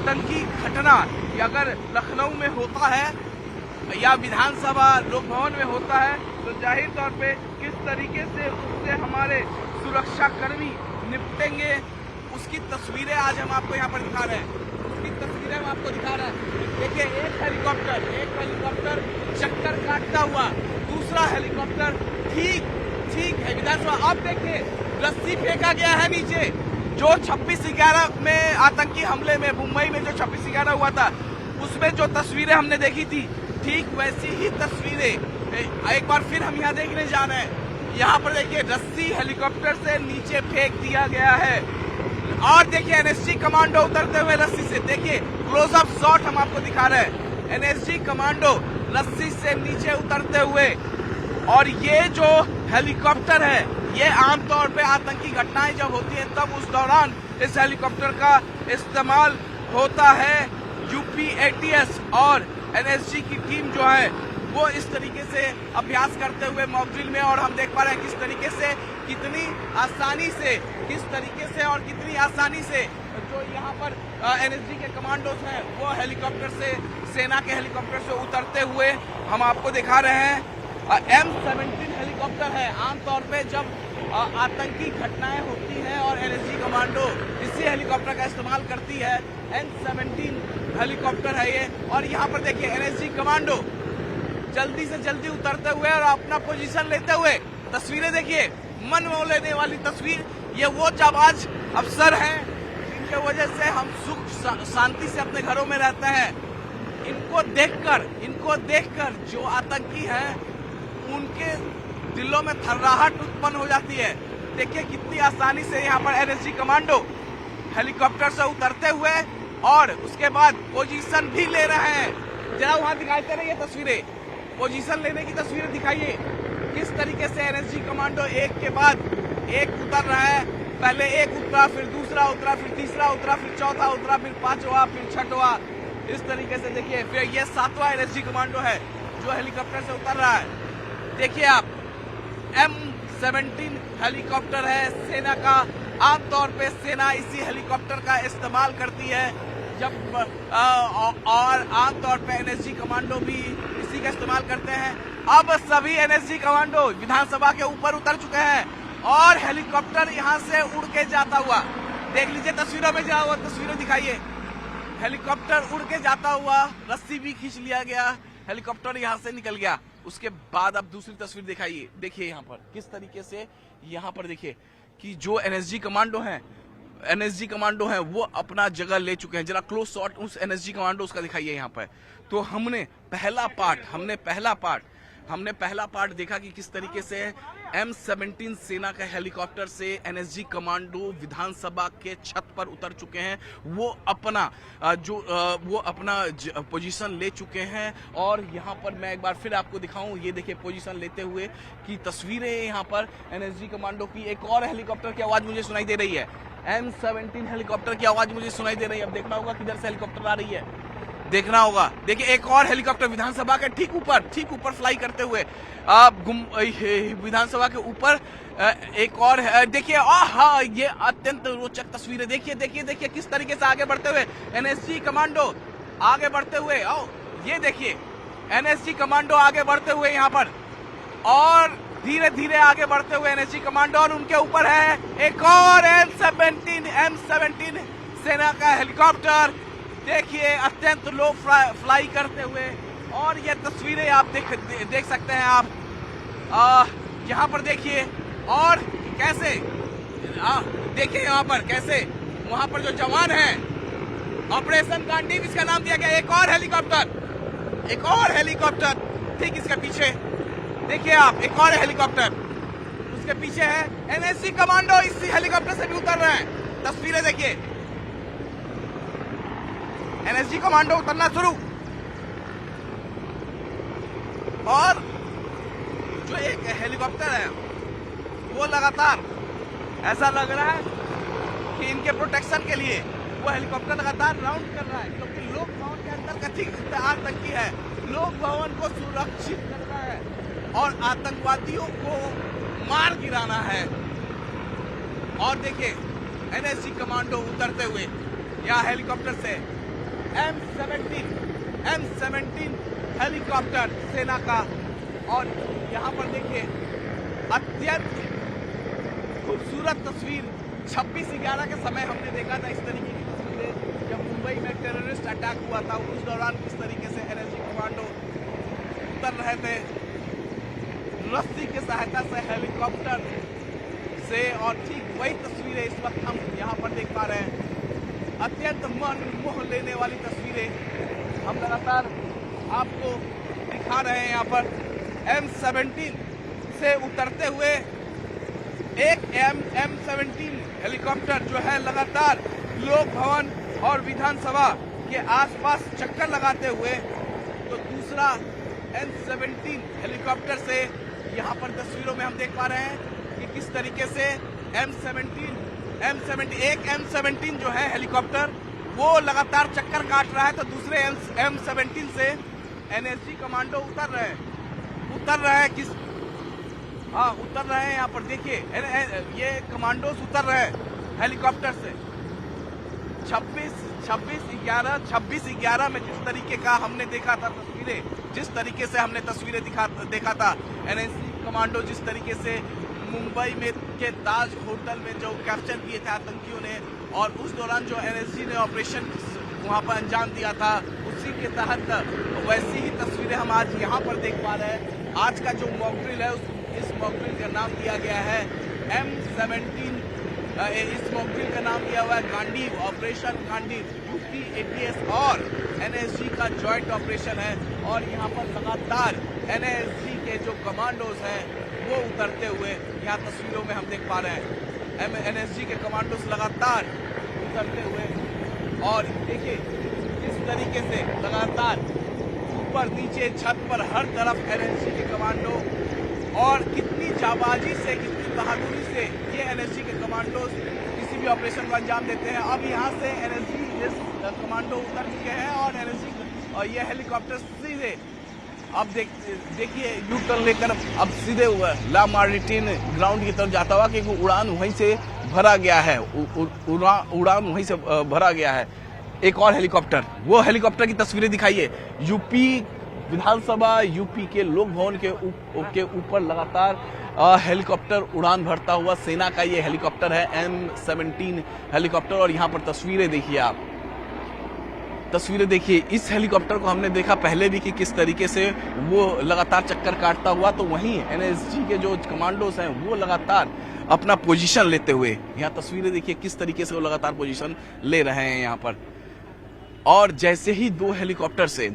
आतंकी घटना ये अगर लखनऊ में होता है या विधानसभा लोक भवन में होता है तो जाहिर तौर पे किस तरीके से उससे हमारे सुरक्षा कर्मी निपटेंगे उसकी तस्वीरें आज हम आपको यहाँ पर दिखा रहे हैं। उसकी तस्वीरें हम आपको दिखा रहे हैं। देखिए एक हेलीकॉप्टर चक्कर काटता हुआ, दूसरा हेलीकॉप्टर ठीक है विधानसभा। अब देखिए रस्सी फेंका गया है नीचे, जो 26/11 में आतंकी हमले में मुंबई में जो 26/11 हुआ था उसमें जो तस्वीरें हमने देखी थी ठीक वैसी ही तस्वीरें एक बार फिर हम यहाँ देखने जा रहे हैं। यहाँ पर देखिए रस्सी हेलीकॉप्टर से नीचे फेंक दिया गया है और देखिए एनएसजी कमांडो उतरते हुए रस्सी से, देखिए क्लोजअप शॉट हम आपको दिखा रहे हैं। एनएसजी कमांडो रस्सी से नीचे उतरते हुए, और ये जो हेलीकॉप्टर है ये आमतौर पे आतंकी घटनाएं जब होती हैं तब उस दौरान इस हेलीकॉप्टर का इस्तेमाल होता है। यूपी एटीएस और एनएसजी की टीम जो है वो इस तरीके से अभ्यास करते हुए मॉक ड्रिल में, और हम देख पा रहे हैं किस तरीके से कितनी आसानी से जो यहाँ पर एनएसजी के कमांडोज हैं वो हेलीकॉप्टर से, सेना के हेलीकॉप्टर से उतरते हुए हम आपको दिखा रहे हैं। M17 हेलीकॉप्टर है। आमतौर पे जब आतंकी घटनाएं होती हैं और एनएसजी कमांडो इसी हेलीकॉप्टर का इस्तेमाल करती है। M17 हेलीकॉप्टर है ये, और यहाँ पर देखिए एनएसजी कमांडो जल्दी से जल्दी उतरते हुए और अपना पोजीशन लेते हुए तस्वीरें देखिए, मन मोह लेने वाली तस्वीर। ये वो जाबाज अफसर हैं जिनके वजह से हम सुख शांति से अपने घरों में रहते हैं। इनको देखकर जो आतंकी हैं उनके दिलों में थर्राहट उत्पन्न हो जाती है। देखिए कितनी आसानी से यहाँ पर एनएसजी कमांडो हेलीकॉप्टर से उतरते हुए और उसके बाद पोजीशन भी ले रहे हैं। जरा वहां दिखाते रहिए तस्वीरें, पोजीशन लेने की तस्वीरें दिखाइए किस तरीके से एनएसजी कमांडो एक के बाद एक उतर रहा है। पहले एक उतरा, फिर दूसरा उतरा, फिर तीसरा उतरा, फिर चौथा उतरा, फिर पांचवा, फिर छठवा, इस तरीके से देखिए। फिर ये 7वां एनएसजी कमांडो है जो हेलीकॉप्टर से उतर रहा है। देखिए आप, M17 हेलीकॉप्टर है सेना का। आमतौर पे सेना इसी हेलीकॉप्टर का इस्तेमाल करती है जब और आमतौर पे एनएसजी कमांडो भी इसी का इस्तेमाल करते हैं। अब सभी एनएसजी कमांडो विधानसभा के ऊपर उतर चुके हैं और हेलीकॉप्टर यहाँ से उड़ के जाता हुआ, देख लीजिए तस्वीरों में जाओ, तस्वीरें दिखाइए। हेलीकॉप्टर उड़ के जाता हुआ, रस्सी भी खींच लिया गया, हेलीकॉप्टर यहाँ से निकल गया। उसके बाद अब दूसरी तस्वीर दिखाइए। देखिए यहाँ पर किस तरीके से, यहाँ पर देखिए कि जो एनएसजी कमांडो हैं वो अपना जगह ले चुके हैं। जरा क्लोज शॉट उस एनएसजी कमांडो उसका दिखाइए यहाँ पर। तो हमने पहला पार्ट देखा कि किस तरीके से M17 सेना का हेलीकॉप्टर से एनएसजी कमांडो विधानसभा के छत पर उतर चुके हैं। वो अपना पोजीशन ले चुके हैं और यहाँ पर मैं एक बार फिर आपको दिखाऊं, ये देखिए पोजीशन लेते हुए की तस्वीरें यहाँ पर एनएसजी कमांडो की। एक और हेलीकॉप्टर की आवाज मुझे सुनाई दे रही है, M17 हेलीकॉप्टर की आवाज मुझे सुनाई दे रही है। अब देखना होगा किधर से हेलीकॉप्टर आ रही है, देखना होगा। देखिए एक और हेलीकॉप्टर विधानसभा के ठीक ऊपर फ्लाई करते हुए विधानसभा के ऊपर एक और देखिए। हाँ, ये अत्यंत रोचक तस्वीरें। देखिए किस तरीके से आगे बढ़ते हुए एनएसजी कमांडो आगे बढ़ते हुए, ये देखिए एनएसजी कमांडो आगे बढ़ते हुए यहाँ पर, और धीरे धीरे आगे बढ़ते हुए एनएसजी कमांडो, और उनके ऊपर है एक और M17 सेना का हेलीकॉप्टर। देखिए अत्यंत लो फ्लाई करते हुए, और ये तस्वीरें आप देख सकते हैं आप यहाँ पर। देखिए और कैसे देखिए यहाँ पर कैसे वहां पर जो जवान हैं, ऑपरेशन कांडीव इसका नाम दिया गया। एक और हेलीकॉप्टर ठीक इसके पीछे देखिए आप, एक और हेलीकॉप्टर उसके पीछे है। एनएसजी कमांडो इसी हेलीकॉप्टर से भी उतर रहे हैं। तस्वीरें देखिए, एनएसजी कमांडो उतरना शुरू, और जो एक हेलीकॉप्टर है वो लगातार ऐसा लग रहा है कि इनके प्रोटेक्शन के लिए वो हेलीकॉप्टर लगातार राउंड कर रहा है, क्योंकि लोक भवन के अंदर कथित आतंकी है। लोक भवन को सुरक्षित करना है और आतंकवादियों को मार गिराना है। और देखिए एनएसजी कमांडो उतरते हुए यहाँ हेलीकॉप्टर से M17 हेलीकॉप्टर सेना का। और यहाँ पर देखिए अत्यंत खूबसूरत तस्वीर 26/11 के समय हमने देखा था इस तरीके की तस्वीरें जब मुंबई में टेररिस्ट अटैक हुआ था। उस दौरान किस तरीके से एनएसजी कमांडो उतर रहे थे रस्सी की सहायता से हेलीकॉप्टर से, और ठीक वही तस्वीरें इस वक्त हम यहाँ पर देख पा रहे हैं। अत्यंत मन मोह लेने वाली तस्वीरें हम लगातार आपको दिखा रहे हैं। यहाँ पर M17 से उतरते हुए एक M17 हेलीकॉप्टर जो है लगातार लोक भवन और विधानसभा के आसपास चक्कर लगाते हुए, तो दूसरा M17 हेलीकॉप्टर से यहाँ पर तस्वीरों में हम देख पा रहे हैं कि किस तरीके से एक M17 जो है हेलीकॉप्टर वो लगातार चक्कर काट रहा है, तो दूसरे M17 से एनएसजी कमांडो उतर रहे हैं उतर रहे हैं। यहाँ पर देखिए ये कमांडोस उतर रहे हैं हेलीकॉप्टर से। 26/11 में जिस तरीके का हमने देखा था तस्वीरें, जिस तरीके से हमने तस्वीरें देखा था एनएसजी कमांडो जिस तरीके से मुंबई में के ताज होटल में जो कैप्चर किए थे आतंकियों ने, और उस दौरान जो एनएसजी ने ऑपरेशन वहां पर अंजाम दिया था, उसी के तहत वैसी ही तस्वीरें हम आज यहाँ पर देख पा रहे हैं। आज का जो मॉक ड्रिल है इस मॉक ड्रिल का नाम दिया गया है M17। इस मॉक ड्रिल का नाम दिया हुआ है Gandiv, operation Gandiv. UP ATS और एनएसजी का जॉइंट ऑपरेशन है, और यहाँ पर लगातार एनएसजी के जो कमांडोज हैं वो उतरते हुए यहाँ तस्वीरों में हम देख पा रहे हैं। एनएसजी के कमांडोज लगातार उतरते हुए, और देखिए इस तरीके से लगातार ऊपर नीचे छत पर हर तरफ एनएसजी के कमांडो, और कितनी जाबाजी से कितनी बहादुरी से ये एनएसजी के कमांडो किसी भी ऑपरेशन को अंजाम देते हैं। अब यहाँ से एनएसजी कमांडो उतर चुके हैं और एनएसजी और ये हेलीकॉप्टर सीधे अब देखिए यू टर्न लेकर अब सीधे ला मार्टिन ग्राउंड की तरफ जाता हुआ, क्योंकि उड़ान वहीं से भरा गया है। उड़ान वहीं से भरा गया है। एक और हेलीकॉप्टर, वो हेलीकॉप्टर की तस्वीरें दिखाइए। यूपी विधानसभा, यूपी के लोक भवन के ऊपर लगातार हेलीकॉप्टर उड़ान भरता हुआ सेना का ये हेलीकॉप्टर है M17 हेलीकॉप्टर। और यहाँ पर तस्वीरें देखिए आप, तस्वीरें देखिए। इस हेलीकॉप्टर को हमने देखा पहले भी कि किस तरीके से वो लगातार चक्कर काटता हुआ, तो वहीं एनएसजी के जो कमांडोज हैं वो लगातार अपना पोजीशन लेते हुए, यहाँ तस्वीरें देखिए किस तरीके से वो लगातार पोजीशन ले रहे हैं यहाँ पर। और जैसे ही दो हेलीकॉप्टर से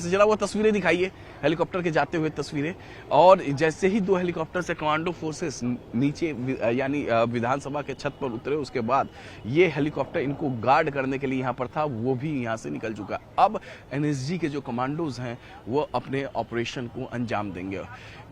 जरा वो तस्वीरें दिखाइए, हेलीकॉप्टर के जाते हुए तस्वीरें। और जैसे ही दो हेलीकॉप्टर से कमांडो फोर्सेस नीचे यानी विधानसभा के छत पर उतरे, उसके बाद ये हेलीकॉप्टर इनको गार्ड करने के लिए यहाँ पर था, वो भी यहाँ से निकल चुका। अब एनएसजी के जो कमांडोज हैं वो अपने ऑपरेशन को अंजाम देंगे।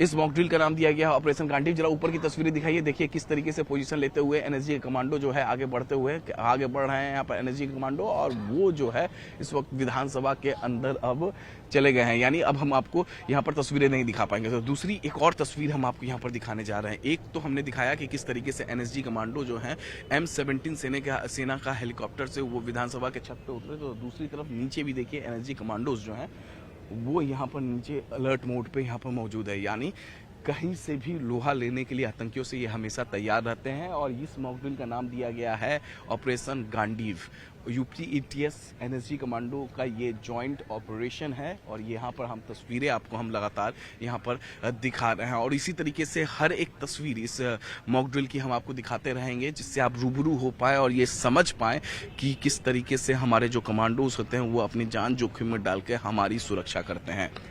इस मॉक ड्रिल का नाम दिया गया है ऑपरेशन गांडीव। जरा ऊपर की तस्वीरें दिखाइए, देखिए किस तरीके से पोजीशन लेते हुए एनएसजी के कमांडो जो है आगे बढ़ रहे हैं यहाँ पर एनएसजी के कमांडो, और वो जो है इस वक्त विधानसभा के अंदर अब चले गए हैं। यानी अब हम आपको यहाँ पर तस्वीरें नहीं दिखा पाएंगे। तो दूसरी एक और तस्वीर हम आपको यहाँ पर दिखाने जा रहे हैं। एक तो हमने दिखाया कि किस तरीके से एनएसजी कमांडो जो है M17 सेना का हेलीकॉप्टर से वो विधानसभा के छत पे उतरे, तो दूसरी तरफ नीचे भी देखिए एनएसजी कमांडोज जो हैं वो यहाँ पर नीचे अलर्ट मोड पे यहाँ पर मौजूद है। यानी कहीं से भी लोहा लेने के लिए आतंकियों से ये हमेशा तैयार रहते हैं। और इस मॉक ड्रिल का नाम दिया गया है operation Gandiv. UP ATS NSG commando का ये जॉइंट ऑपरेशन है, और यहाँ पर हम तस्वीरें आपको हम लगातार यहाँ पर दिखा रहे हैं। और इसी तरीके से हर एक तस्वीर इस मॉक ड्रिल की हम आपको दिखाते रहेंगे, जिससे आप रूबरू हो पाए और ये समझ पाएँ कि किस तरीके से हमारे जो कमांडोज होते हैं वो अपनी जान जोखिम में डाल के हमारी सुरक्षा करते हैं।